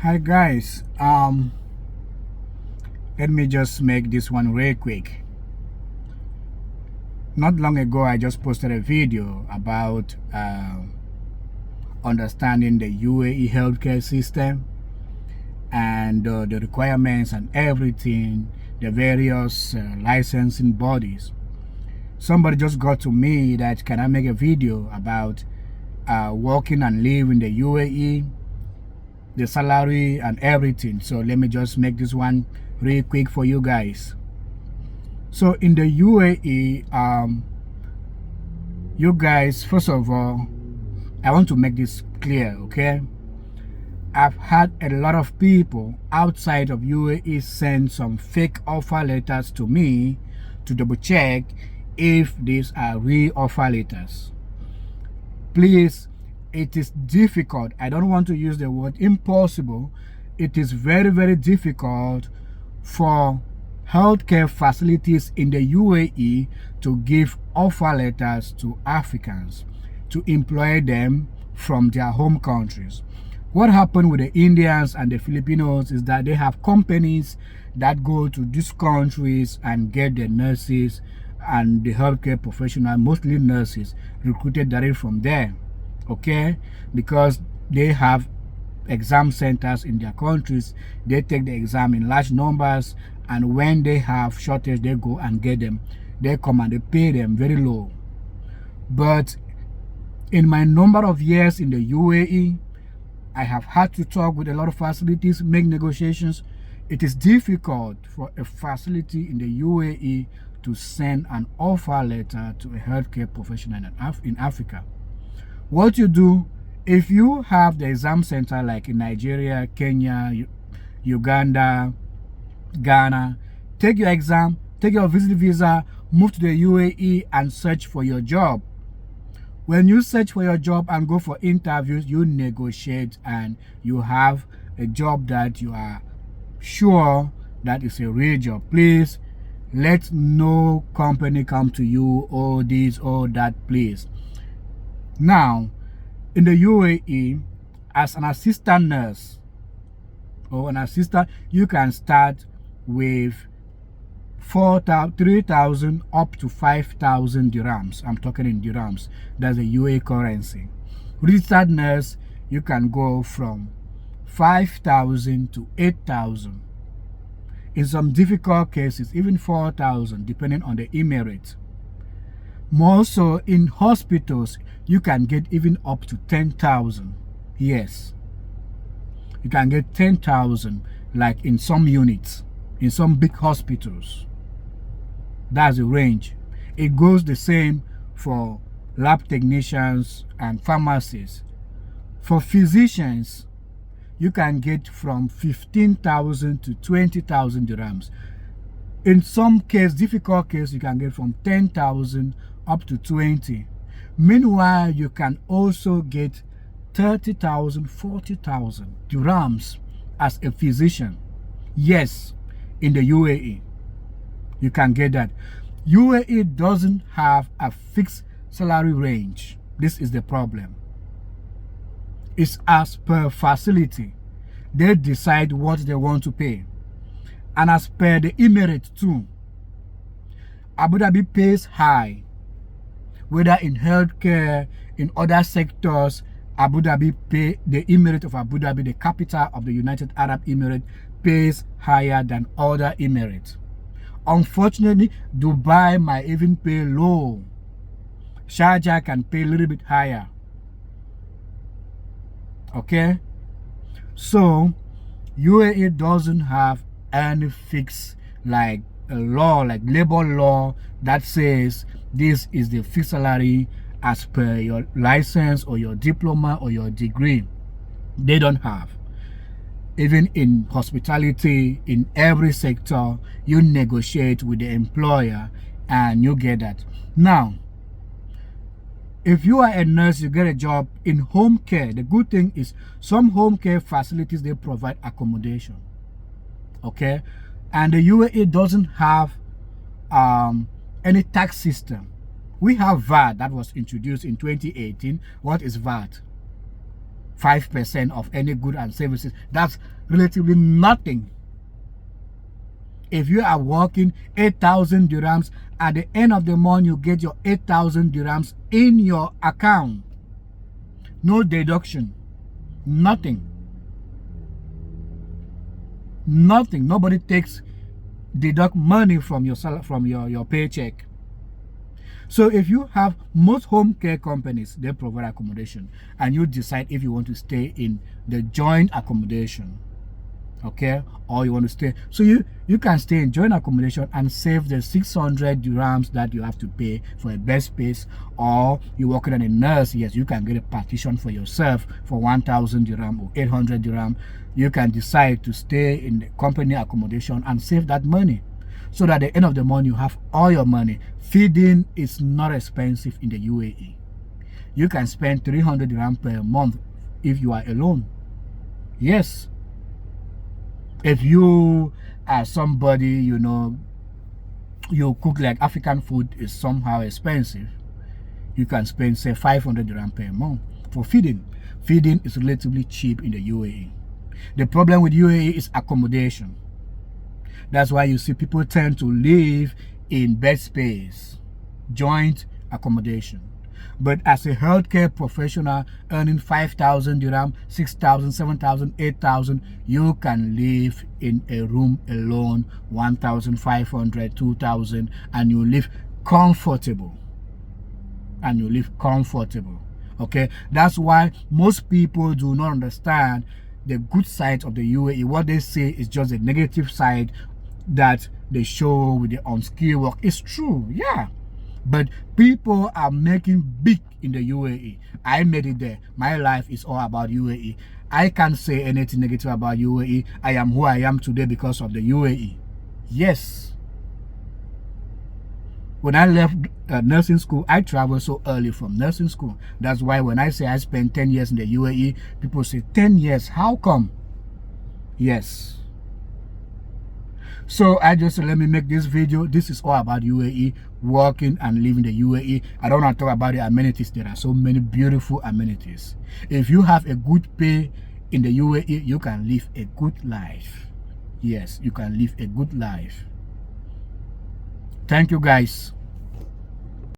Hi guys, let me just make this one real quick. Not long ago I just posted a video about understanding the UAE healthcare system and the requirements and everything, the various licensing bodies. Somebody just got to me that can I make a video about working and living in the UAE, the salary and everything. So let me just make this one real quick for you guys. So in the UAE, you guys, first of all, I want to make this clear, okay? I've had a lot of people outside of UAE send some fake offer letters to me to double check if these are real offer letters. Please, it is difficult. I don't want to use the word impossible. It is very, very difficult for healthcare facilities in the UAE to give offer letters to Africans to employ them from their home countries. What happened with the Indians and the Filipinos is that they have companies that go to these countries and get the nurses and the healthcare professionals, mostly nurses, recruited directly from there, okay? Because they have exam centers in their countries. They take the exam in large numbers, and when they have shortage, they go and get them. They come and they pay them very low. But in my number of years in the UAE, I have had to talk with a lot of facilities, make negotiations. It is difficult for a facility in the UAE to send an offer letter to a healthcare professional in Africa. What you do, if you have the exam center like in Nigeria, Kenya, Uganda, Ghana, take your exam, take your visit visa, move to the UAE and search for your job. When you search for your job and go for interviews, you negotiate and you have a job that you are sure that is a real job. Please, let no company come to you, or this or that, please. Now, in the UAE, as an assistant nurse or an assistant, you can start with 3,000 up to 5,000 dirhams. I'm talking in dirhams. That's the UAE currency. Registered nurse, you can go from 5,000 to 8,000. In some difficult cases, even 4,000, depending on the emirate. More so, in hospitals, you can get even up to 10,000. Yes. You can get 10,000, like in some units, in some big hospitals. That's the range. It goes the same for lab technicians and pharmacists. For physicians, you can get from 15,000 to 20,000 dirhams. In some cases, difficult cases, you can get from 10,000 up to 20. Meanwhile, you can also get 30,000, 40,000 dirhams as a physician. Yes, in the UAE, you can get that. UAE doesn't have a fixed salary range. This is the problem. It's as per facility. They decide what they want to pay. And as per the emirate too, Abu Dhabi pays high. Whether in healthcare, in other sectors, Abu Dhabi pay, the emirate of Abu Dhabi, the capital of the United Arab Emirates, pays higher than other emirates. Unfortunately, Dubai might even pay low. Sharjah can pay a little bit higher. Okay? So, UAE doesn't have any fixed like a law, like labor law that says this is the fixed salary as per your license or your diploma or your degree. They don't have. Even in hospitality, in every sector, you negotiate with the employer and you get that. Now, if you are a nurse, you get a job in home care. The good thing is some home care facilities, they provide accommodation. Okay? And the UAE doesn't have any tax system. We have VAT that was introduced in 2018. What is VAT? 5% of any good and services. That's relatively nothing. If you are working 8,000 dirhams, at the end of the month, you get your 8,000 dirhams in your account. No deduction. Nothing. Nothing. Nobody deduct money from your paycheck. So if you have, most home care companies, they provide accommodation, and you decide if you want to stay in the joint accommodation, okay, or you want to stay, so you can stay in joint accommodation and save the 600 dirhams that you have to pay for a bed space. Or you working as a nurse, yes, you can get a partition for yourself for 1,000 dirham or 800 dirham. You can decide to stay in the company accommodation and save that money, so that at the end of the month you have all your money. Feeding is not expensive in the UAE. You can spend 300 dirham per month if you are alone. Yes. If you are somebody, you know, you cook like African food is somehow expensive, you can spend, say, 500 dirham per month for feeding. Feeding is relatively cheap in the UAE. The problem with UAE is accommodation. That's why you see people tend to live in bed space, joint accommodation. But as a healthcare professional earning 5,000 dirham, 6,000, 7,000, 8,000, you can live in a room alone, 1,500, 2,000, and you live comfortable. And you live comfortable. Okay? That's why most people do not understand the good side of the UAE. What they say is just the negative side that they show with the unskilled work. It's true, yeah. But people are making big in the UAE. I made it there. My life is all about UAE. I can't say anything negative about UAE. I am who I am today because of the UAE. Yes. When I left nursing school, I traveled so early from nursing school. That's why when I say I spent 10 years in the UAE, people say, 10 years, how come? Yes. So I just said, let me make this video. This is all about UAE, working and living the UAE. I don't want to talk about the amenities. There are so many beautiful amenities. If you have a good pay in the UAE, you can live a good life. Yes, you can live a good life. Thank you, guys.